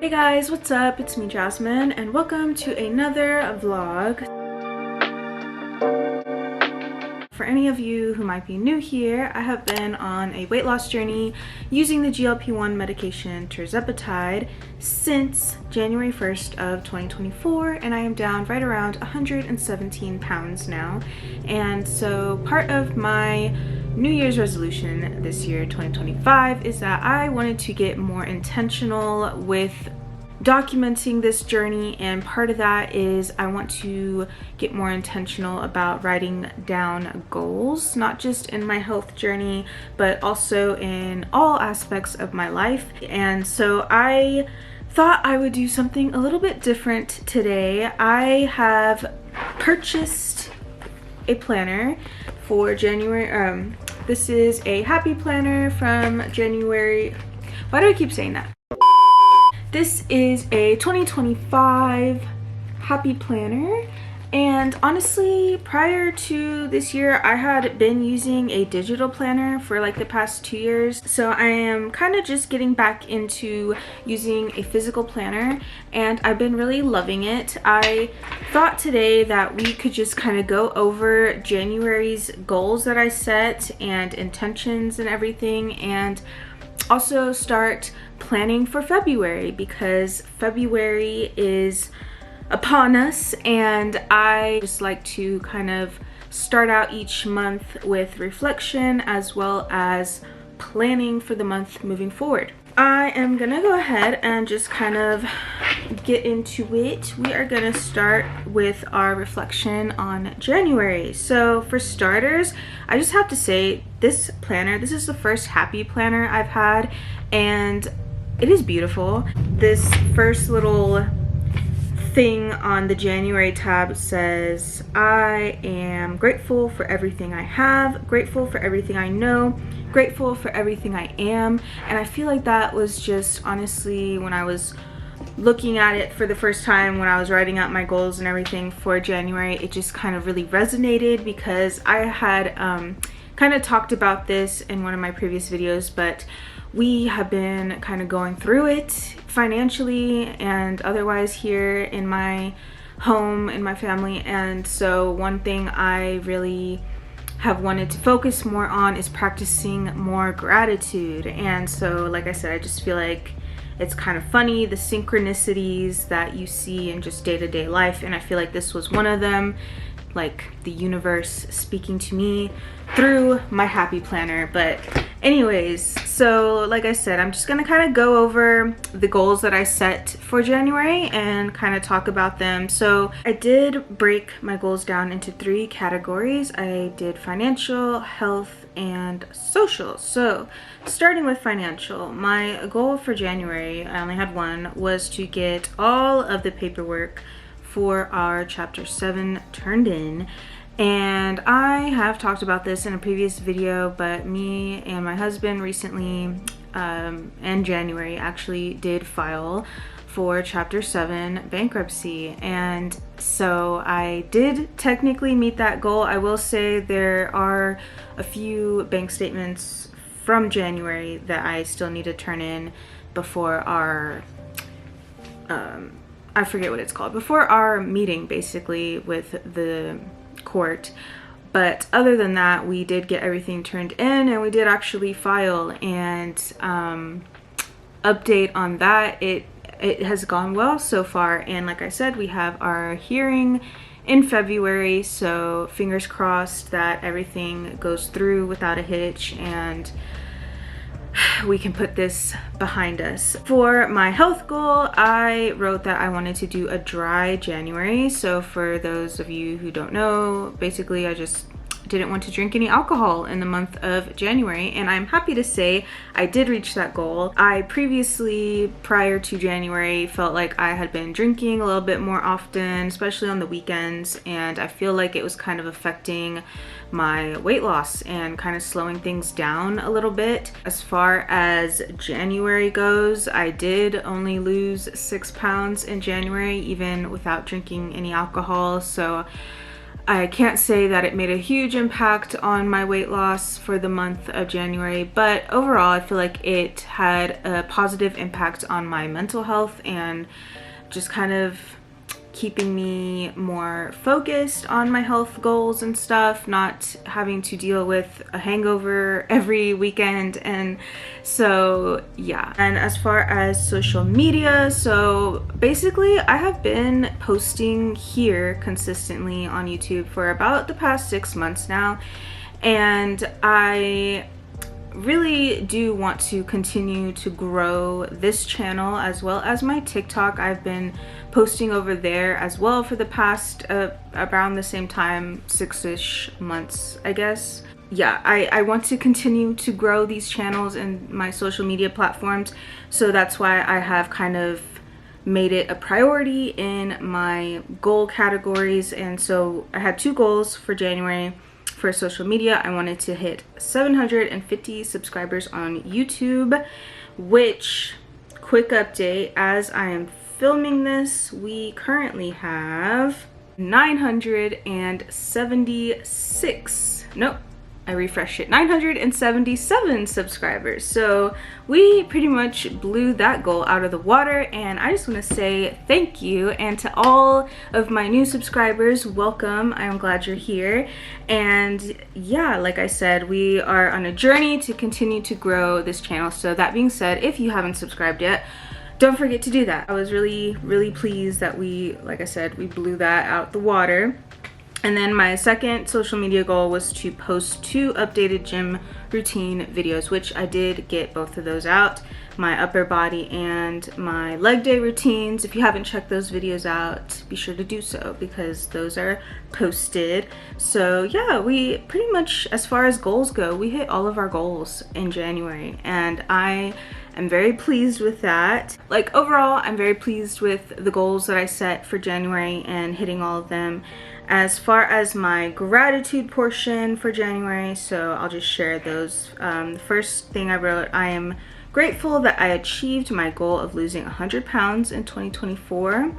Hey guys, what's up? It's me, Jasmine, and welcome to another vlog. For any of you who might be new here, I have been on a weight loss journey using the GLP-1 medication tirzepatide since January 1st of 2024, and I am down right around 117 pounds now. And so part of my New Year's resolution this year, 2025, is that I wanted to get more intentional with documenting this journey, and part of that is I want to get more intentional about writing down goals, not just in my health journey, but also in all aspects of my life. And so I thought I would do something a little bit different today. I have purchased a planner for January. This is a happy planner from January. Why do I keep saying that? This is a 2025 happy planner, and honestly, prior to this year, I had been using a digital planner for like the past 2 years. So I am kind of just getting back into using a physical planner, and I've been really loving it. I thought today that we could just kind of go over January's goals that I set and intentions and everything, and also start planning for February, because February is upon us, and I just like to kind of start out each month with reflection as well as planning for the month moving forward. I am gonna go ahead and just kind of get into it. We are gonna start with our reflection on January. So for starters, I just have to say this planner, this is the first happy planner I've had, and it is beautiful. This first little thing on the January tab says, I am grateful for everything I have, grateful for everything I know, grateful for everything I am. And I feel like that was just honestly, when I was looking at it for the first time, when I was writing out my goals and everything for January, it just kind of really resonated, because I had kind of talked about this in one of my previous videos, but we have been kind of going through it financially and otherwise here in my home, in my family. And so one thing I really have wanted to focus more on is practicing more gratitude. And so, like I said, I just feel like it's kind of funny, the synchronicities that you see in just day-to-day life, and I feel like this was one of them, like the universe speaking to me through my happy planner. But anyways, so like I said, I'm just gonna kind of go over the goals that I set for January and kind of talk about them. So I did break my goals down into 3 categories. I did financial, health, and social. So starting with financial, my goal for January, I only had one, was to get all of the paperwork for our chapter 7 turned in. And I have talked about this in a previous video, but me and my husband recently, in January, actually did file for chapter 7 bankruptcy. And so I did technically meet that goal. I will say there are a few bank statements from January that I still need to turn in before our I forget what it's called, before our meeting basically with the court. But other than that, we did get everything turned in, and we did actually file. And update on that, it has gone well so far. And like I said, we have our hearing in February, so fingers crossed that everything goes through without a hitch and we can put this behind us. For my health goal, I wrote that I wanted to do a dry January. So for those of you who don't know, basically I just didn't want to drink any alcohol in the month of January, and I'm happy to say I did reach that goal. I previously, prior to January, felt like I had been drinking a little bit more often, especially on the weekends, and I feel like it was kind of affecting my weight loss and kind of slowing things down a little bit. As far as January goes, I did only lose 6 pounds in January, even without drinking any alcohol. So I can't say that it made a huge impact on my weight loss for the month of January, but overall I feel like it had a positive impact on my mental health and just kind of keeping me more focused on my health goals and stuff, not having to deal with a hangover every weekend. And so yeah. And as far as social media, so basically I have been posting here consistently on YouTube for about the past 6 months now, and I really do want to continue to grow this channel as well as my TikTok. I've been posting over there as well for the past around the same time, 6-ish months, I guess. Yeah, I want to continue to grow these channels and my social media platforms, so that's why I have kind of made it a priority in my goal categories. And so I had 2 goals for January. For social media, I wanted to hit 750 subscribers on YouTube, which, quick update, as I am filming this, we currently have 976, nope, I refreshed it, 977 subscribers. So we pretty much blew that goal out of the water, and I just want to say thank you. And to all of my new subscribers, welcome. I am glad you're here. And yeah, like I said, we are on a journey to continue to grow this channel. So that being said, if you haven't subscribed yet, don't forget to do that. I was really pleased that we, like I said, we blew that out the water. And then my second social media goal was to post 2 updated gym routine videos, which I did get both of those out, my upper body and my leg day routines. If you haven't checked those videos out, be sure to do so because those are posted. So yeah, we pretty much, as far as goals go, we hit all of our goals in January, and I'm very pleased with that. Like overall, I'm very pleased with the goals that I set for January and hitting all of them. As far as my gratitude portion for January, so I'll just share those. The first thing I wrote, I am grateful that I achieved my goal of losing 100 pounds in 2024.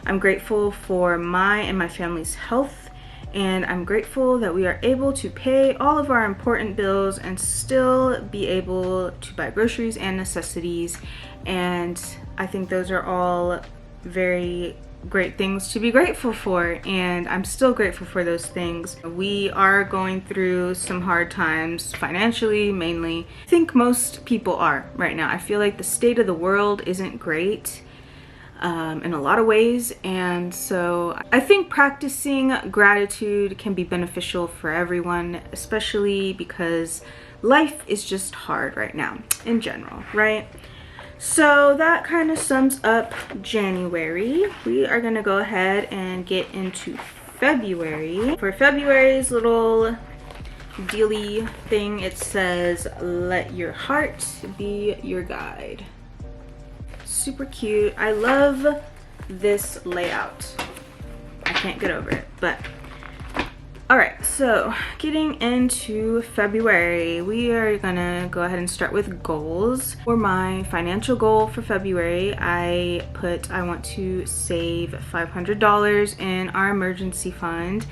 I'm grateful for my and my family's health, and I'm grateful that we are able to pay all of our important bills and still be able to buy groceries and necessities. And I think those are all very great things to be grateful for, and I'm still grateful for those things. We are going through some hard times financially, mainly. I think most people are right now. I feel like the state of the world isn't great in a lot of ways, and so I think practicing gratitude can be beneficial for everyone, especially because life is just hard right now in general, right? So that kind of sums up January. We are going to go ahead and get into February. For February's little dealy thing, it says, let your heart be your guide. Super cute. I love this layout. I can't get over it, but alright, so getting into February, we are gonna go ahead and start with goals. For my financial goal for February, I want to save $500 in our emergency fund.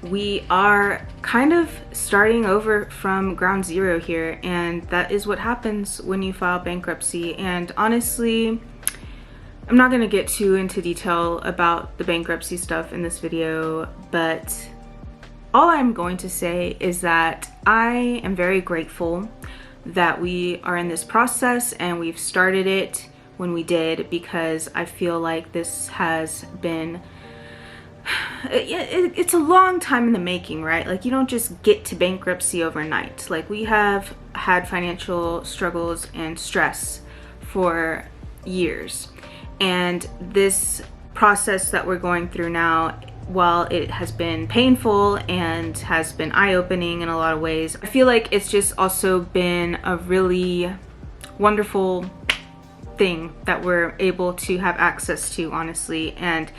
We are kind of starting over from ground zero here, and that is what happens when you file bankruptcy. And honestly, I'm not gonna get too into detail about the bankruptcy stuff in this video, but all I'm going to say is that I am very grateful that we are in this process and we've started it when we did, because I feel like this has been, it's a long time in the making, right? Like, you don't just get to bankruptcy overnight. Like, we have had financial struggles and stress for years, and this process that we're going through now, while it has been painful and has been eye-opening in a lot of ways, I feel like it's just also been a really wonderful thing that we're able to have access to, honestly. And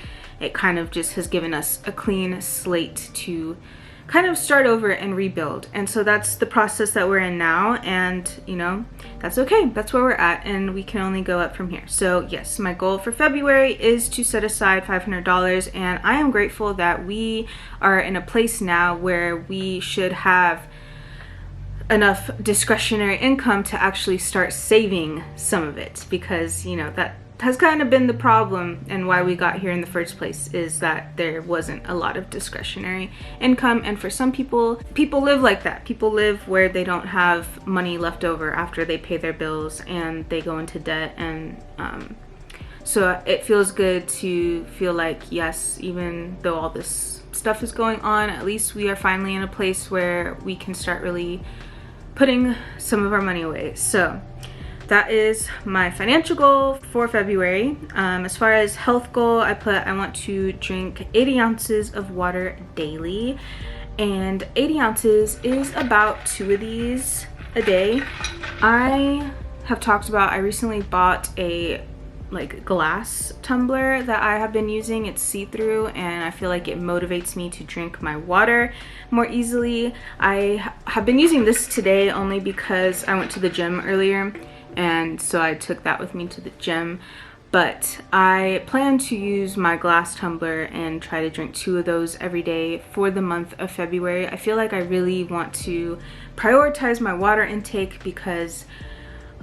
it kind of just has given us a clean slate to kind of start over and rebuild. And so that's the process that we're in now, and you know, that's okay. That's where we're at, and we can only go up from here. So yes, my goal for February is to set aside $500, and I am grateful that we are in a place now where we should have enough discretionary income to actually start saving some of it, because you know, that has kind of been the problem and why we got here in the first place, is that there wasn't a lot of discretionary income. And for some people live like that. People live where they don't have money left over after they pay their bills and they go into debt. And so it feels good to feel like, yes, even though all this stuff is going on, at least we are finally in a place where we can start really putting some of our money away. So that is my financial goal for February. As far as health goal, I want to drink 80 ounces of water daily, and 80 ounces is about 2 of these a day. I have talked about, I recently bought a glass tumbler that I have been using. It's see-through, and I feel like it motivates me to drink my water more easily. I have been using this today only because I went to the gym earlier, and so I took that with me to the gym. But I plan to use my glass tumbler and try to drink 2 of those every day for the month of February. I feel like I really want to prioritize my water intake, because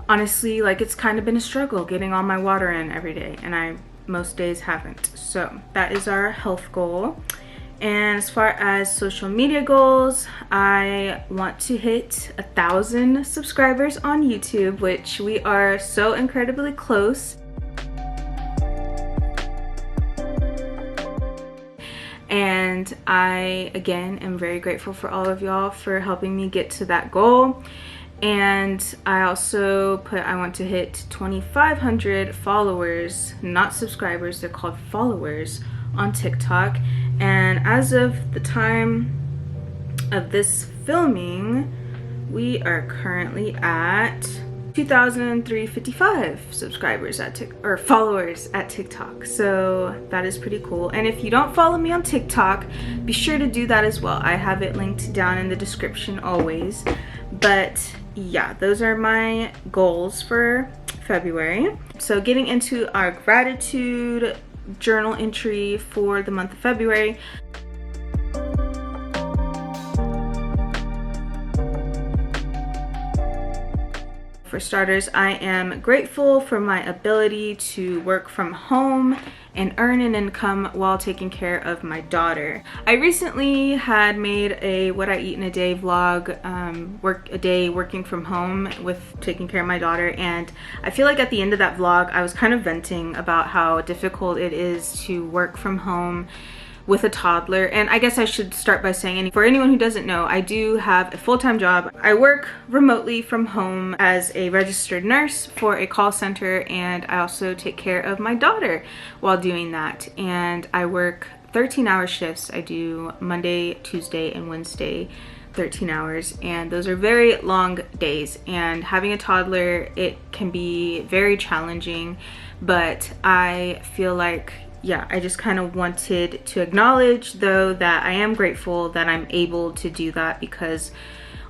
honestly, like, it's kind of been a struggle getting all my water in every day, and I most days haven't. So that is our health goal. And as far as social media goals, I want to hit 1,000 subscribers on YouTube, which we are so incredibly close. And I, again, am very grateful for all of y'all for helping me get to that goal. And I also I want to hit 2,500 followers, not subscribers, they're called followers, on TikTok. And as of the time of this filming, we are currently at 2,355 subscribers or followers at TikTok. So that is pretty cool. And if you don't follow me on TikTok, be sure to do that as well. I have it linked down in the description always. But yeah, those are my goals for February. So getting into our gratitude journal entry for the month of February. For starters, I am grateful for my ability to work from home and earn an income while taking care of my daughter. I recently had made a what I eat in a day vlog, work a day working from home with taking care of my daughter, and I feel like at the end of that vlog I was kind of venting about how difficult it is to work from home with a toddler. And I guess I should start by saying, for anyone who doesn't know, I do have a full-time job. I work remotely from home as a registered nurse for a call center, and I also take care of my daughter while doing that. And I work 13-hour shifts. I do Monday, Tuesday, and Wednesday 13 hours, and those are very long days. And having a toddler, it can be very challenging, but I feel like, yeah, I just kind of wanted to acknowledge, though, that I am grateful that I'm able to do that, because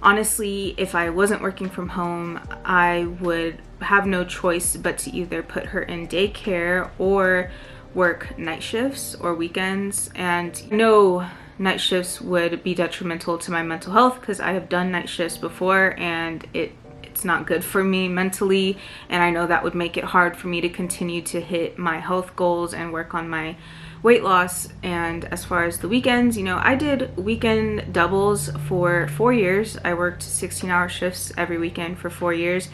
honestly, if I wasn't working from home, I would have no choice but to either put her in daycare or work night shifts or weekends. And no, night shifts would be detrimental to my mental health, because I have done night shifts before, and it's not good for me mentally, and I know that would make it hard for me to continue to hit my health goals and work on my weight loss. And as far as the weekends, you know, I did weekend doubles for 4 years. I worked 16-hour shifts every weekend for 4 years,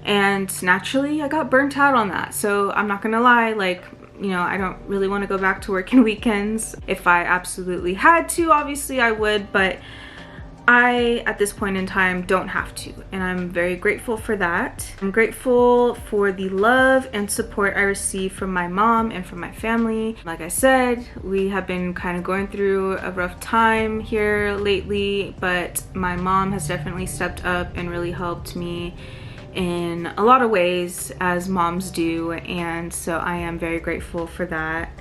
and naturally I got burnt out on that. So I'm not gonna lie, like, you know, I don't really want to go back to working weekends. If I absolutely had to, obviously I would, but I, at this point in time, don't have to, and I'm very grateful for that. I'm grateful for the love and support I receive from my mom and from my family. Like I said, we have been kind of going through a rough time here lately, but my mom has definitely stepped up and really helped me in a lot of ways, as moms do, and so I am very grateful for that.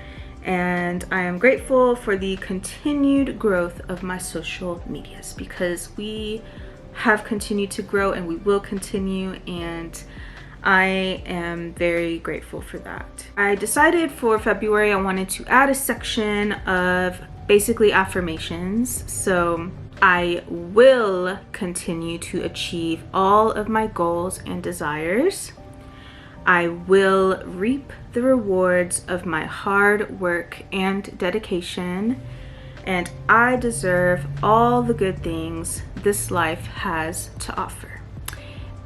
And I am grateful for the continued growth of my social medias, because we have continued to grow and we will continue, and I am very grateful for that. I decided for February I wanted to add a section of basically affirmations. So I will continue to achieve all of my goals and desires. I will reap the rewards of my hard work and dedication, and I deserve all the good things this life has to offer.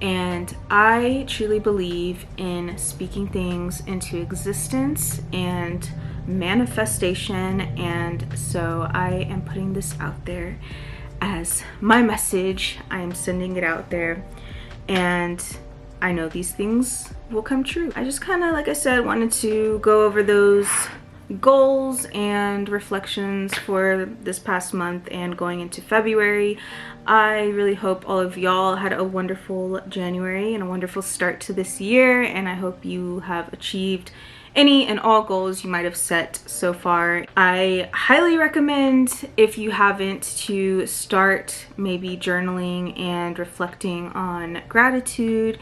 And I truly believe in speaking things into existence and manifestation, and so I am putting this out there as my message. I am sending it out there, and I know these things will come true. I just kind of, like I said, wanted to go over those goals and reflections for this past month and going into February. I really hope all of y'all had a wonderful January and a wonderful start to this year, and I hope you have achieved any and all goals you might have set so far. I highly recommend, if you haven't, to start maybe journaling and reflecting on gratitude.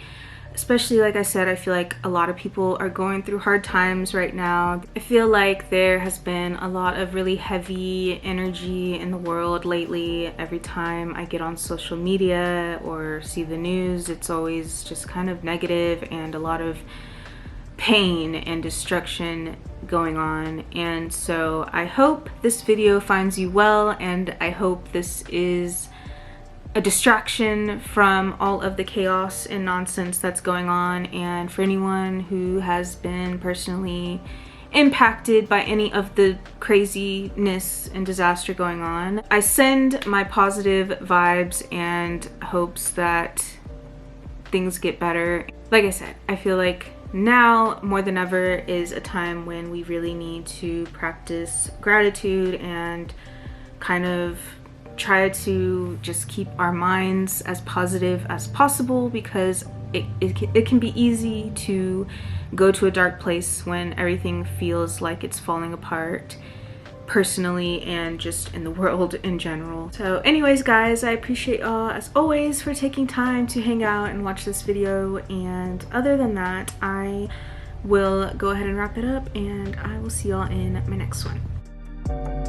Especially, like I said, I feel like a lot of people are going through hard times right now. I feel like there has been a lot of really heavy energy in the world lately. Every time I get on social media or see the news, it's always just kind of negative and a lot of pain and destruction going on. And so I hope this video finds you well, and I hope this is a distraction from all of the chaos and nonsense that's going on. And for anyone who has been personally impacted by any of the craziness and disaster going on, I send my positive vibes and hopes that things get better. Like I said, I feel like now more than ever is a time when we really need to practice gratitude and kind of try to just keep our minds as positive as possible, because it can be easy to go to a dark place when everything feels like it's falling apart, personally and just in the world in general. So anyways, guys, I appreciate y'all as always for taking time to hang out and watch this video, and other than that, I will go ahead and wrap it up, and I will see y'all in my next one.